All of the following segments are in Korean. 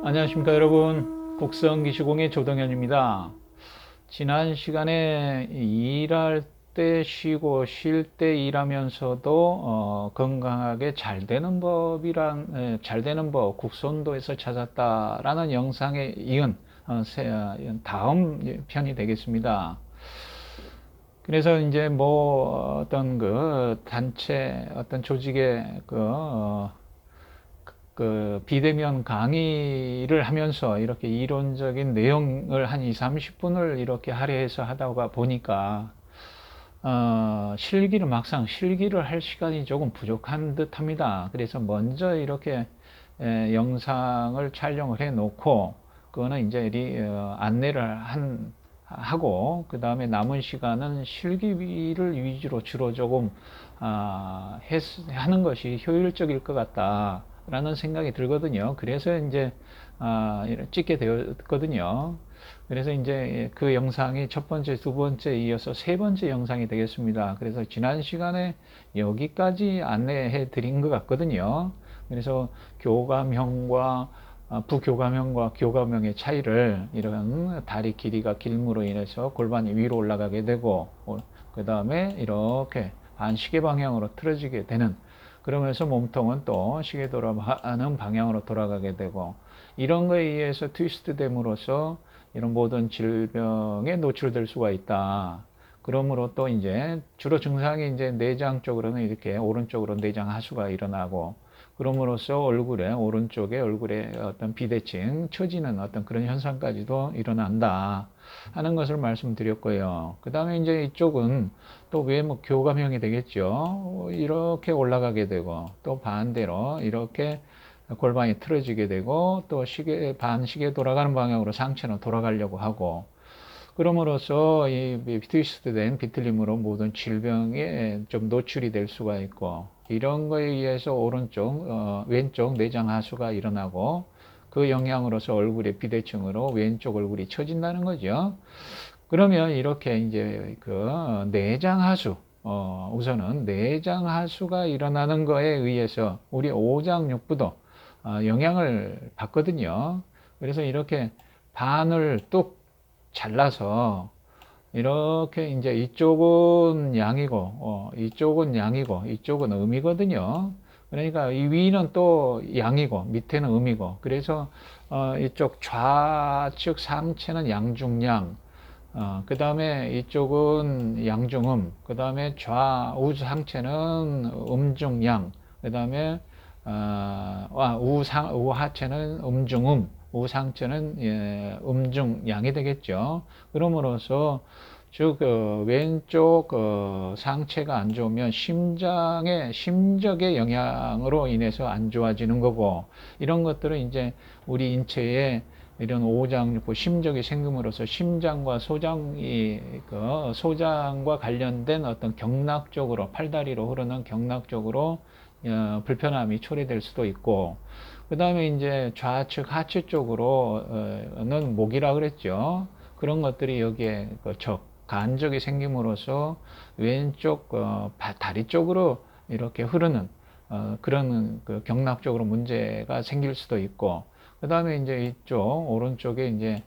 안녕하십니까 여러분, 국성기시공의 조동현입니다. 지난 시간에 일할 때 쉬고 쉴 때 일하면서도 건강하게 잘 되는 잘 되는 법 국선도에서 찾았다라는 영상에 이은 다음 편이 되겠습니다. 그래서 이제 뭐 어떤 그 단체 어떤 조직의 그 비대면 강의를 하면서 이렇게 이론적인 내용을 한 2, 30분을 이렇게 할애해서 하다가 보니까 막상 실기를 할 시간이 조금 부족한 듯 합니다. 그래서 먼저 이렇게 영상을 촬영을 해 놓고 그거는 이제 안내를 하고 그 다음에 남은 시간은 실기를 위주로 주로 조금 하는 것이 효율적일 것 같다라는 생각이 들거든요. 그래서 이제 찍게 되었거든요. 그래서 이제 그 영상이 첫 번째, 두 번째 이어서 세 번째 영상이 되겠습니다. 그래서 지난 시간에 여기까지 안내해 드린 것 같거든요. 그래서 교감형과 부교감형과 교감형의 차이를 이런 다리 길이가 길므로 인해서 골반이 위로 올라가게 되고 그 다음에 이렇게 반시계 방향으로 틀어지게 되는, 그러면서 몸통은 또 시계 돌아가는 방향으로 돌아가게 되고, 이런 거에 의해서 트위스트 됨으로써 이런 모든 질병에 노출될 수가 있다. 그러므로 또 이제 주로 증상이 이제 내장 쪽으로는 이렇게 오른쪽으로 내장 하수가 일어나고, 그럼으로써 오른쪽에 얼굴에 어떤 비대칭, 처지는 어떤 그런 현상까지도 일어난다 하는 것을 말씀드렸고요. 그 다음에 이제 이쪽은 또 왜 뭐 교감형이 되겠죠. 이렇게 올라가게 되고, 또 반대로 이렇게 골반이 틀어지게 되고, 또 반시계 돌아가는 방향으로 상체는 돌아가려고 하고, 그럼으로써 이 트위스트 된 비틀림으로 모든 질병에 좀 노출이 될 수가 있고, 이런 거에 의해서 왼쪽 내장 하수가 일어나고, 그 영향으로서 얼굴의 비대칭으로 왼쪽 얼굴이 처진다는 거죠. 그러면 이렇게 이제 그 내장 하수, 우선은 내장 하수가 일어나는 거에 의해서 우리 오장육부도 영향을 받거든요. 그래서 이렇게 반을 뚝 잘라서 이렇게 이제 이쪽은 양이고 이쪽은 음이거든요. 그러니까 이 위는 또 양이고 밑에는 음이고, 그래서 이쪽 좌측 상체는 양중양, 그 다음에 이쪽은 양중음, 그 다음에 좌우 상체는 음중양, 그 다음에 우하체는 음중음, 우상체는 음중양이 되겠죠. 그럼으로써 즉 왼쪽 상체가 안 좋으면 심적의 영향으로 인해서 안 좋아지는 거고, 이런 것들은 이제 우리 인체에 이런 오장육부 심적이 생김으로써 심장과 소장과 관련된 어떤 경락 쪽으로, 팔다리로 흐르는 경락 쪽으로 불편함이 초래될 수도 있고, 그 다음에 이제 좌측 하체 쪽으로는 목이라 그랬죠. 그런 것들이 여기에 간적이 생김으로써 왼쪽 다리 쪽으로 이렇게 흐르는 그런 그 경락 쪽으로 문제가 생길 수도 있고, 그 다음에 이제 이쪽 오른쪽에 이제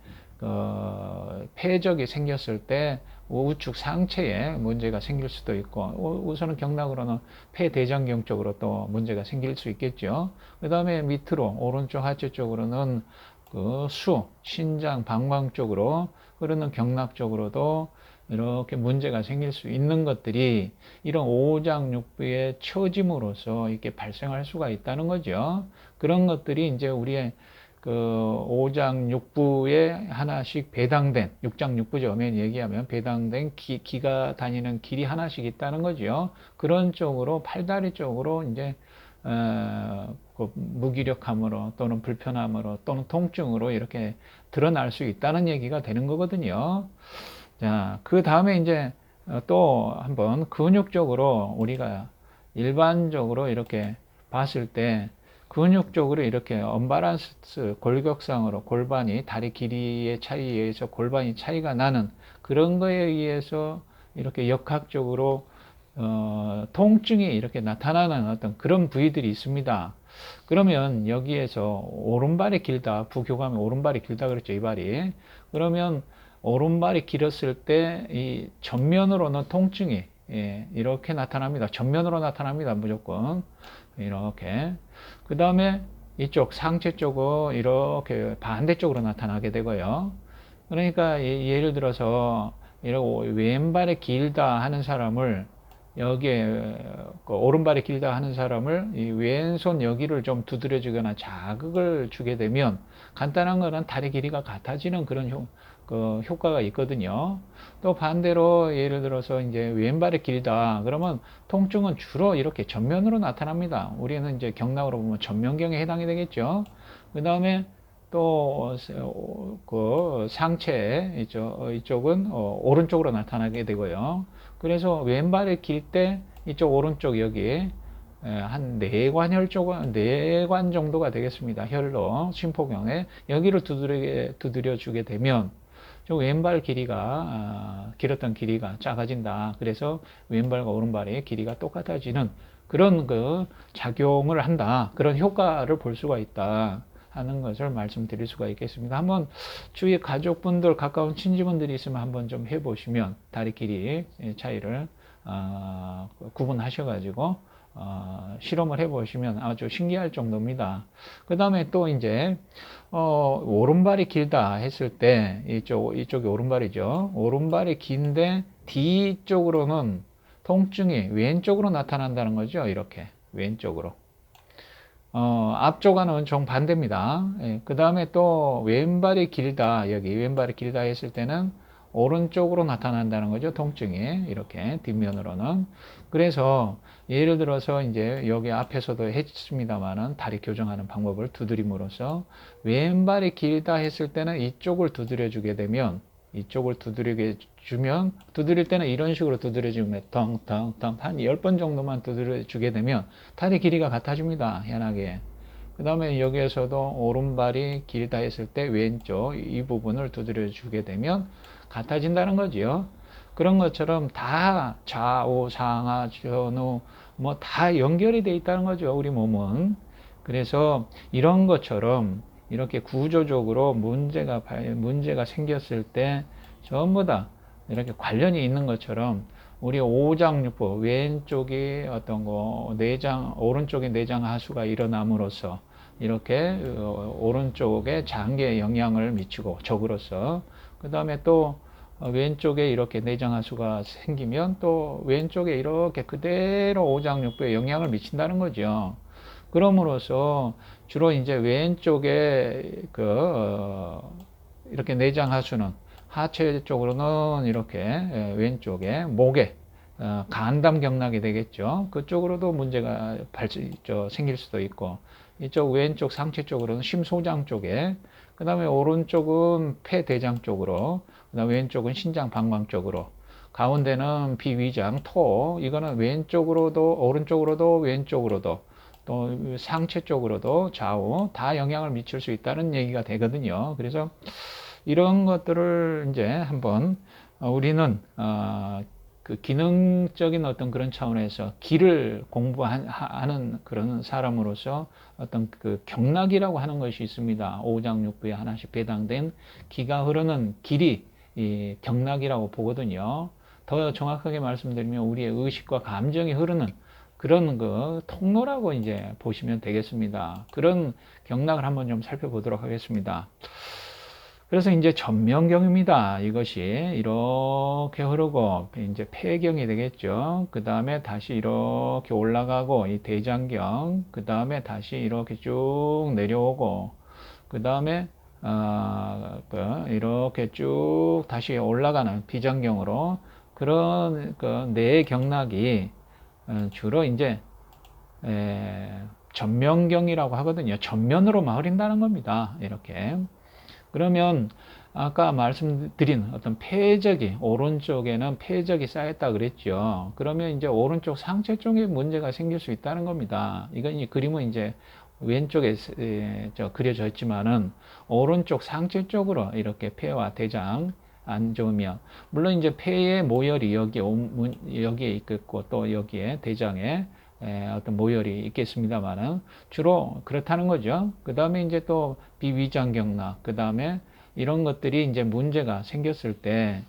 폐적이 생겼을 때 우측 상체에 문제가 생길 수도 있고, 우선은 경락으로는 폐대장경 쪽으로 또 문제가 생길 수 있겠죠. 그 다음에 밑으로 오른쪽 하체 쪽으로는 신장, 방광 쪽으로 흐르는 경락 쪽으로도 이렇게 문제가 생길 수 있는 것들이 이런 오장육부의 처짐으로써 이렇게 발생할 수가 있다는 거죠. 그런 것들이 이제 우리의 그 오장육부에 하나씩 배당된, 육장육부죠. 엄연히 얘기하면 배당된 기가 다니는 길이 하나씩 있다는 거죠. 그런 쪽으로 팔다리 쪽으로 이제 그 무기력함으로 또는 불편함으로 또는 통증으로 이렇게 드러날 수 있다는 얘기가 되는 거거든요. 자, 그 다음에 이제 또 한번 근육적으로 우리가 일반적으로 이렇게 봤을 때 근육적으로 이렇게 언밸런스 골격상으로 골반이 다리 길이의 차이에 의해서 골반이 차이가 나는 그런 거에 의해서 이렇게 역학적으로 통증이 이렇게 나타나는 어떤 그런 부위들이 있습니다. 그러면 여기에서 오른발이 길다. 부교감이 오른발이 길다 그랬죠. 이 발이. 그러면 오른발이 길었을 때 이 전면으로는 통증이 이렇게 나타납니다. 전면으로 나타납니다. 무조건. 이렇게. 그 다음에 이쪽 상체 쪽은 이렇게 반대쪽으로 나타나게 되고요. 그러니까 예를 들어서 이렇게 왼발이 길다 하는 사람을 여기에 오른발이 길다 하는 사람을 이 왼손 여기를 좀 두드려 주거나 자극을 주게 되면 간단한 거는 다리 길이가 같아지는 그런 효과가 있거든요. 또 반대로 예를 들어서 이제 왼발이 길다 그러면 통증은 주로 이렇게 전면으로 나타납니다. 우리는 이제 경락으로 보면 전면경에 해당이 되겠죠. 그 다음에 또 그 상체 이쪽은 오른쪽으로 나타나게 되고요. 그래서 왼발이 길 때 이쪽 오른쪽 여기 한 내관혈 쪽은 내관 정도가 되겠습니다. 혈로 심포경에 여기를 두드려 주게 되면 저 왼발 길이가 길었던 길이가 작아진다. 그래서 왼발과 오른발의 길이가 똑같아지는 그런 그 작용을 한다. 그런 효과를 볼 수가 있다 하는 것을 말씀드릴 수가 있겠습니다. 한번 주위 가족분들 가까운 친지분들이 있으면 한번 좀 해보시면 다리 길이 차이를 구분하셔가지고 실험을 해보시면 아주 신기할 정도입니다. 그 다음에 또 이제 오른발이 길다 했을 때 이쪽이 오른발이죠. 오른발이 긴데 뒤쪽으로는 통증이 왼쪽으로 나타난다는 거죠. 이렇게 왼쪽으로. 앞쪽과는 정반대입니다. 예, 그 다음에 또 왼발이 길다, 여기 왼발이 길다 했을 때는 오른쪽으로 나타난다는 거죠. 통증이 이렇게 뒷면으로는. 그래서 예를 들어서 이제 여기 앞에서도 했습니다만은 다리 교정하는 방법을 두드림으로써 왼발이 길다 했을 때는 이쪽을 두드려 주게 되면 이쪽을 두드릴 때는 이런 식으로 두드려 주면 텅텅텅 한 10번 정도만 두드려 주게 되면 다리 길이가 같아집니다. 희한하게. 그 다음에 여기에서도 오른발이 길다 했을 때 왼쪽 이 부분을 두드려 주게 되면 같아진다는 거지요. 그런 것처럼 다 좌우 상하 전후 뭐 다 연결이 돼 있다는 거죠. 우리 몸은. 그래서 이런 것처럼 이렇게 구조적으로 문제가 생겼을 때 전부 다 이렇게 관련이 있는 것처럼 우리 오장육부 왼쪽이 어떤 거 오른쪽에 내장 하수가 일어남으로써 이렇게 오른쪽에 장기에 영향을 미치고 적으로서 그 다음에 또 왼쪽에 이렇게 내장 하수가 생기면 또 왼쪽에 이렇게 그대로 오장육부에 영향을 미친다는 거죠. 그럼으로써 주로 이제 왼쪽에 이렇게 내장 하수는 하체 쪽으로는 이렇게 왼쪽에 목에 간담 경락이 되겠죠. 그쪽으로도 문제가 생길 수도 있고 이쪽 왼쪽 상체 쪽으로는 심소장 쪽에 그 다음에 오른쪽은 폐대장 쪽으로 그 다음에 왼쪽은 신장 방광 쪽으로 가운데는 비위장 토 이거는 왼쪽으로도 오른쪽으로도 왼쪽으로도 또 상체 쪽으로도 좌우 다 영향을 미칠 수 있다는 얘기가 되거든요. 그래서 이런 것들을 이제 한번 우리는 그 기능적인 어떤 그런 차원에서 기를 공부하는 그런 사람으로서 어떤 그 경락이라고 하는 것이 있습니다. 오장육부에 하나씩 배당된 기가 흐르는 길이 이 경락이라고 보거든요. 더 정확하게 말씀드리면 우리의 의식과 감정이 흐르는 그런 그 통로라고 이제 보시면 되겠습니다. 그런 경락을 한번 좀 살펴보도록 하겠습니다. 그래서 이제 전면경입니다. 이것이 이렇게 흐르고 이제 폐경이 되겠죠. 그 다음에 다시 이렇게 올라가고 이 대장경, 그 다음에 다시 이렇게 쭉 내려오고, 그 다음에 이렇게 쭉 다시 올라가는 비장경으로 그런 그 뇌경락이 주로 이제 전면경이라고 하거든요. 전면으로만 흐린다는 겁니다. 이렇게. 그러면 아까 말씀드린 어떤 폐적이 오른쪽에는 폐적이 쌓였다 그랬죠. 그러면 이제 오른쪽 상체 쪽에 문제가 생길 수 있다는 겁니다. 이건 이 그림은 이제 왼쪽에 그려져 있지만은 오른쪽 상체 쪽으로 이렇게 폐와 대장 안 좋으면 물론 이제 폐의 모열이 여기에 있겠고 또 여기에 대장에 어떤 모열이 있겠습니다만은 주로 그렇다는 거죠. 그 다음에 이제 또 비위장경락, 그 다음에 이런 것들이 이제 문제가 생겼을 때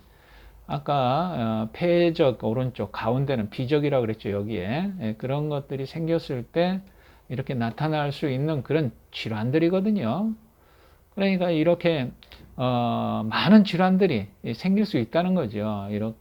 아까 폐적 오른쪽 가운데는 비적이라고 그랬죠. 여기에 그런 것들이 생겼을 때 이렇게 나타날 수 있는 그런 질환들이거든요. 그러니까 이렇게 많은 질환들이 생길 수 있다는 거죠. 이렇게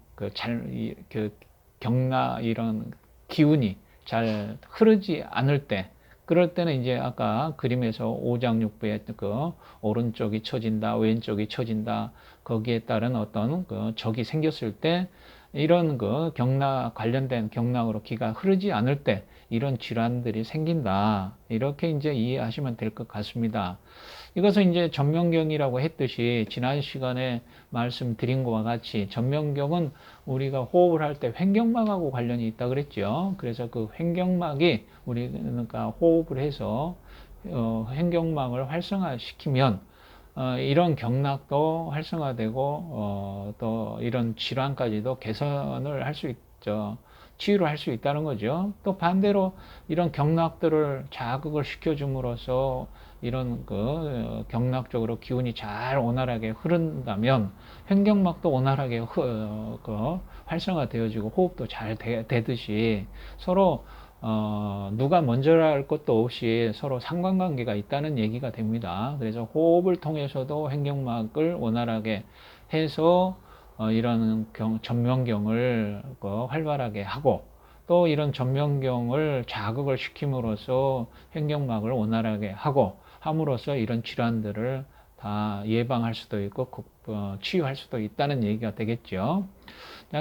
그 경락 이런 기운이 잘 흐르지 않을 때, 그럴 때는 이제 아까 그림에서 오장육부의 그 오른쪽이 처진다, 왼쪽이 처진다, 거기에 따른 어떤 그 적이 생겼을 때 이런 그 경락 관련된 경락으로 기가 흐르지 않을 때 이런 질환들이 생긴다. 이렇게 이제 이해하시면 될 것 같습니다. 이것은 이제 전명경이라고 했듯이 지난 시간에 말씀드린 것과 같이 전명경은 우리가 호흡을 할 때 횡격막하고 관련이 있다 그랬죠. 그래서 그 횡격막이 우리가 호흡을 해서 횡격막을 활성화시키면 이런 경락도 활성화되고 또 이런 질환까지도 개선을 할 수 있죠. 치유를 할 수 있다는 거죠. 또 반대로 이런 경락들을 자극을 시켜줌으로써 이런 그 경락적으로 기운이 잘 원활하게 흐른다면 횡격막도 원활하게 활성화되어지고 호흡도 잘 되듯이 서로 누가 먼저라 할 것도 없이 서로 상관관계가 있다는 얘기가 됩니다. 그래서 호흡을 통해서도 횡격막을 원활하게 해서 이런 전명경을 활발하게 하고 또 이런 전명경을 자극을 시킴으로써 횡격막을 원활하게 하고 함으로써 이런 질환들을 다 예방할 수도 있고 치유할 수도 있다는 얘기가 되겠죠.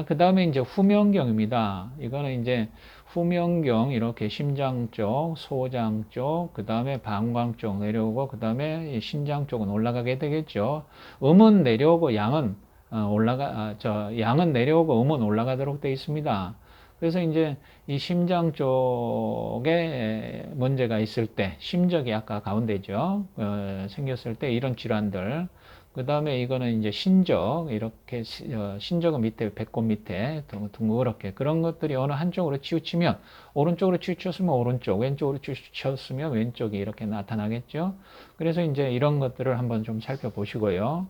그 다음에 이제 후명경입니다. 이거는 이제 후명경 이렇게 심장 쪽, 소장 쪽, 그 다음에 방광 쪽 내려오고 그 다음에 신장 쪽은 올라가게 되겠죠. 음은 내려오고 양은 양은 내려오고 음은 올라가도록 되어 있습니다. 그래서 이제 이 심장 쪽에 문제가 있을 때, 심적이 아까 가운데죠. 생겼을 때 이런 질환들. 그 다음에 이거는 이제 신적, 이렇게, 신적은 밑에, 배꼽 밑에 둥그렇게 그런 것들이 어느 한쪽으로 치우치면, 오른쪽으로 치우쳤으면 오른쪽, 왼쪽으로 치우쳤으면 왼쪽이 이렇게 나타나겠죠. 그래서 이제 이런 것들을 한번 좀 살펴보시고요.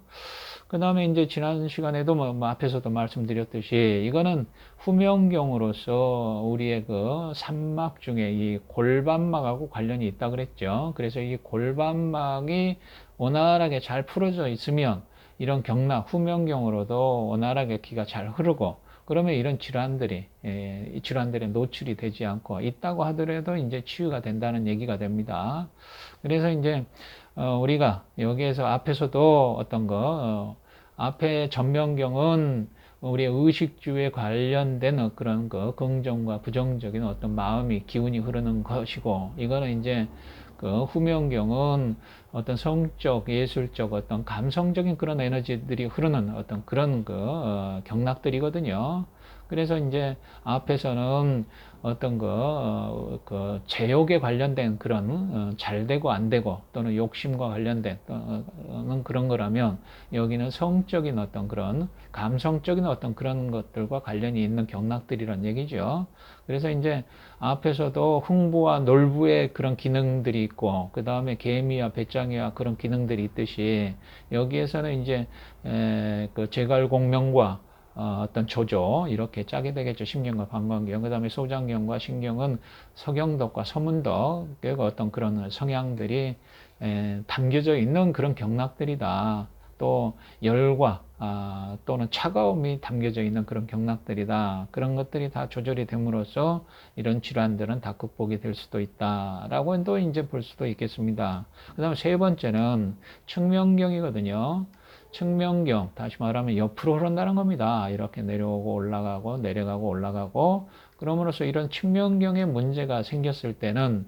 그 다음에 이제 지난 시간에도 뭐 앞에서도 말씀드렸듯이 이거는 후명경으로서 우리의 그 삼막 중에 이 골반막하고 관련이 있다 그랬죠. 그래서 이 골반막이 원활하게 잘 풀어져 있으면 이런 경락, 후명경으로도 원활하게 기가 잘 흐르고 그러면 이런 질환들이, 이 질환들에 노출이 되지 않고 있다고 하더라도 이제 치유가 된다는 얘기가 됩니다. 그래서 이제 우리가 여기에서 앞에서도 어떤 앞에 전명경은 우리의 의식주에 관련된 그런 긍정과 부정적인 어떤 마음이 기운이 흐르는 것이고 이거는 이제 그 후명경은 어떤 성적, 예술적, 어떤 감성적인 그런 에너지들이 흐르는 어떤 그런 경락들이거든요. 그래서 이제 앞에서는 어떤 제욕에 관련된 그런 잘 되고 안 되고 또는 욕심과 관련된 또는 그런 거라면 여기는 성적인 어떤 그런 감성적인 어떤 그런 것들과 관련이 있는 경락들이란 얘기죠. 그래서 이제 앞에서도 흥부와 놀부의 그런 기능들이 있고 그 다음에 개미와 배짱이와 그런 기능들이 있듯이 여기에서는 이제 그 제갈공명과 어떤 조조 이렇게 짜게 되겠죠. 심경과 방광경, 그 다음에 소장경과 신경은 서경덕과 서문덕, 어떤 그런 성향들이 담겨져 있는 그런 경락들이다. 또 열과 또는 차가움이 담겨져 있는 그런 경락들이다. 그런 것들이 다 조절이 됨으로써 이런 질환들은 다 극복이 될 수도 있다라고 또 이제 볼 수도 있겠습니다. 그 다음에 세 번째는 측명경이거든요. 측명경, 다시 말하면 옆으로 흐른다는 겁니다. 이렇게 내려오고 올라가고 내려가고 올라가고 그럼으로써 이런 측명경에 문제가 생겼을 때는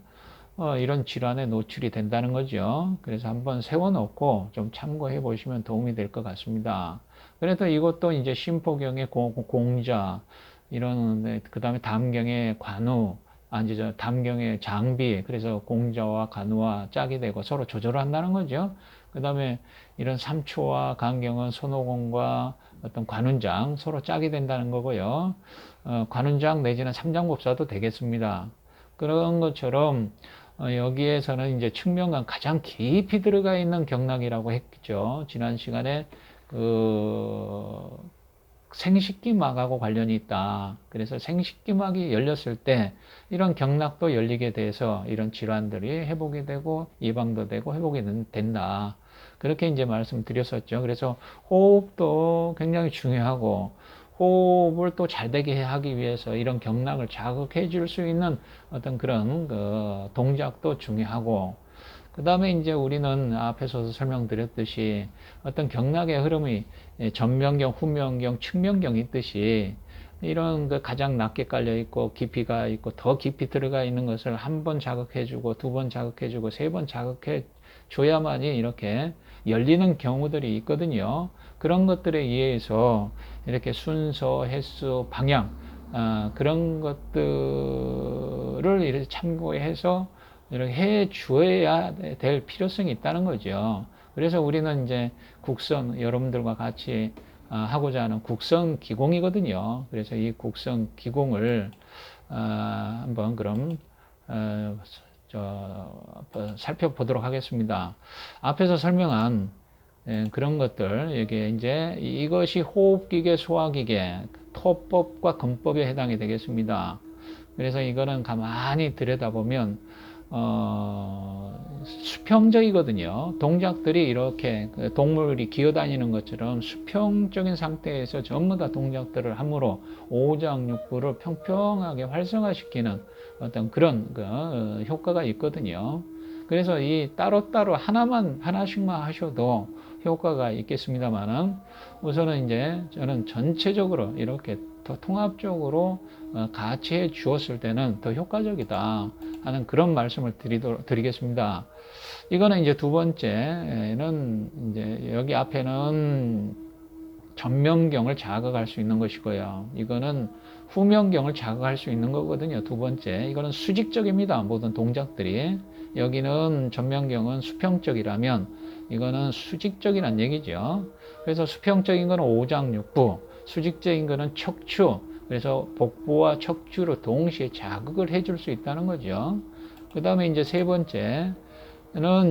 이런 질환에 노출이 된다는 거죠. 그래서 한번 세워놓고 좀 참고해 보시면 도움이 될 것 같습니다. 그래서 이것도 이제 심포경의 공자, 이런, 그 다음에 담경의 관우, 담경의 장비, 그래서 공자와 간우와 짝이 되고 서로 조절을 한다는 거죠. 그 다음에 이런 삼초와 간경은 손오공과 어떤 관운장 서로 짝이 된다는 거고요. 관운장 내지는 삼장법사도 되겠습니다. 그런 것처럼 여기에서는 이제 측면과 가장 깊이 들어가 있는 경락이라고 했죠. 지난 시간에 그 생식기막하고 관련이 있다. 그래서 생식기막이 열렸을 때 이런 경락도 열리게 돼서 이런 질환들이 회복이 되고 예방도 되고 회복이 된다. 그렇게 이제 말씀드렸었죠. 그래서 호흡도 굉장히 중요하고 호흡을 또 잘 되게 하기 위해서 이런 경락을 자극해 줄 수 있는 어떤 그런 그 동작도 중요하고 그 다음에 이제 우리는 앞에서도 설명드렸듯이 어떤 경락의 흐름이 전면경, 후면경, 측면경이 있듯이 이런 그 가장 낮게 깔려 있고 깊이가 있고 더 깊이 들어가 있는 것을 한 번 자극해주고 두 번 자극해주고 세 번 자극해 줘야만이 이렇게 열리는 경우들이 있거든요. 그런 것들에 의해서 이렇게 순서, 횟수, 방향 그런 것들을 이렇게 참고해서 이렇게 해 주어야 될 필요성이 있다는 거죠. 그래서 우리는 이제 국선, 여러분들과 같이 하고자 하는 국선 기공이거든요. 그래서 이 국선 기공을 한번 그럼 살펴보도록 하겠습니다. 앞에서 설명한 그런 것들, 이게 이제 이것이 호흡기계, 소화기계, 토법과 근법에 해당이 되겠습니다. 그래서 이거는 가만히 들여다보면 수평적이거든요. 동작들이 이렇게 동물이 기어다니는 것처럼 수평적인 상태에서 전부 다 동작들을 함으로 오장육부를 평평하게 활성화시키는 어떤 그런 효과가 있거든요. 그래서 이 따로따로 하나씩만 하셔도 효과가 있겠습니다만은 우선은 이제 저는 전체적으로 이렇게 더 통합적으로 같이 해 주었을 때는 더 효과적이다 하는 그런 말씀을 드리겠습니다. 이거는 이제 두 번째는 이제 여기 앞에는 전면경을 자극할 수 있는 것이고요. 이거는 후면경을 자극할 수 있는 거거든요. 두 번째. 이거는 수직적입니다. 모든 동작들이. 여기는 전면경은 수평적이라면 이거는 수직적이란 얘기죠. 그래서 수평적인 거는 오장육부, 수직적인 거는 척추. 그래서 복부와 척추로 동시에 자극을 해줄 수 있다는 거죠. 그 다음에 이제 세 번째는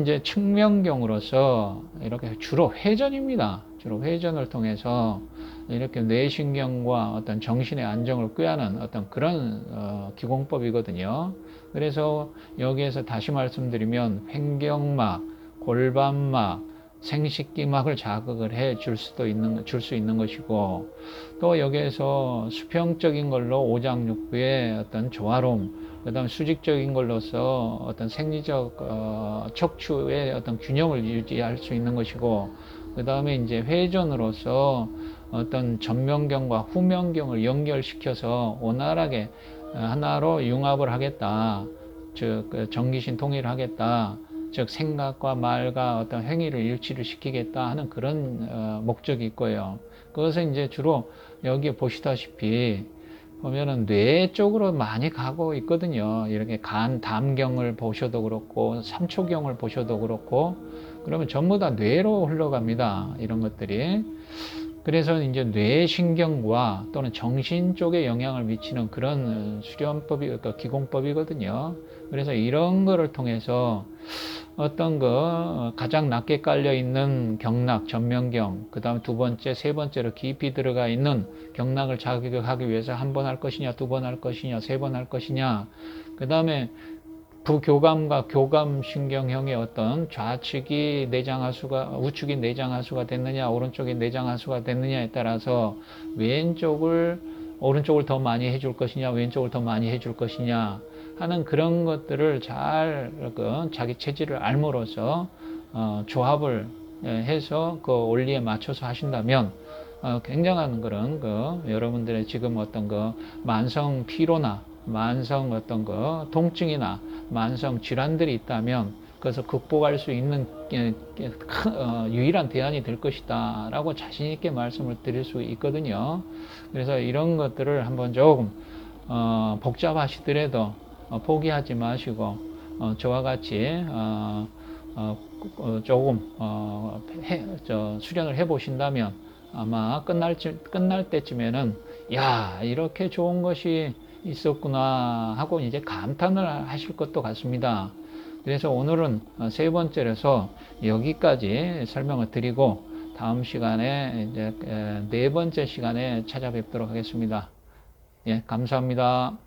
이제 측면경으로서 이렇게 주로 회전입니다. 주로 회전을 통해서 이렇게 뇌신경과 어떤 정신의 안정을 꾀하는 어떤 그런 기공법이거든요. 그래서 여기에서 다시 말씀드리면 횡경막, 골반막, 생식기막을 자극을 해 줄 수 있는 것이고 또 여기에서 수평적인 걸로 오장육부의 어떤 조화로움 그 다음 수직적인 걸로서 어떤 생리적 척추의 어떤 균형을 유지할 수 있는 것이고 그 다음에 이제 회전으로서 어떤 전면경과 후면경을 연결시켜서 원활하게 하나로 융합을 하겠다. 즉 정기신 통일을 하겠다. 즉 생각과 말과 어떤 행위를 일치를 시키겠다 하는 그런 목적이 있고요. 그것은 이제 주로 여기 보시다시피 보면은 뇌 쪽으로 많이 가고 있거든요. 이렇게 간, 담경을 보셔도 그렇고 삼초경을 보셔도 그렇고 그러면 전부 다 뇌로 흘러갑니다. 이런 것들이. 그래서 이제 뇌신경과 또는 정신 쪽에 영향을 미치는 그런 수련법이, 그러니까 기공법이거든요. 그래서 이런 거를 통해서 어떤 가장 낮게 깔려 있는 경락, 전면경, 그 다음 두 번째, 세 번째로 깊이 들어가 있는 경락을 자극하기 위해서 한 번 할 것이냐, 두 번 할 것이냐, 세 번 할 것이냐, 그 다음에 부교감과 교감신경형의 어떤 좌측이 내장하수가, 우측이 내장하수가 됐느냐, 오른쪽이 내장하수가 됐느냐에 따라서 오른쪽을 더 많이 해줄 것이냐, 왼쪽을 더 많이 해줄 것이냐 하는 그런 것들을 잘 자기 체질을 알므로써 조합을 해서 그 원리에 맞춰서 하신다면 굉장한 그런 여러분들의 지금 어떤 만성 피로나 만성 어떤 통증이나 만성 질환들이 있다면 그것을 극복할 수 있는 유일한 대안이 될 것이다 라고 자신 있게 말씀을 드릴 수 있거든요. 그래서 이런 것들을 한번 조금 복잡하시더라도 포기하지 마시고 저와 같이 조금 수련을 해 보신다면 아마 끝날 때쯤에는 야 이렇게 좋은 것이 있었구나 하고 이제 감탄을 하실 것도 같습니다. 그래서 오늘은 세 번째라서 여기까지 설명을 드리고 다음 시간에 이제 네 번째 시간에 찾아뵙도록 하겠습니다. 예, 감사합니다.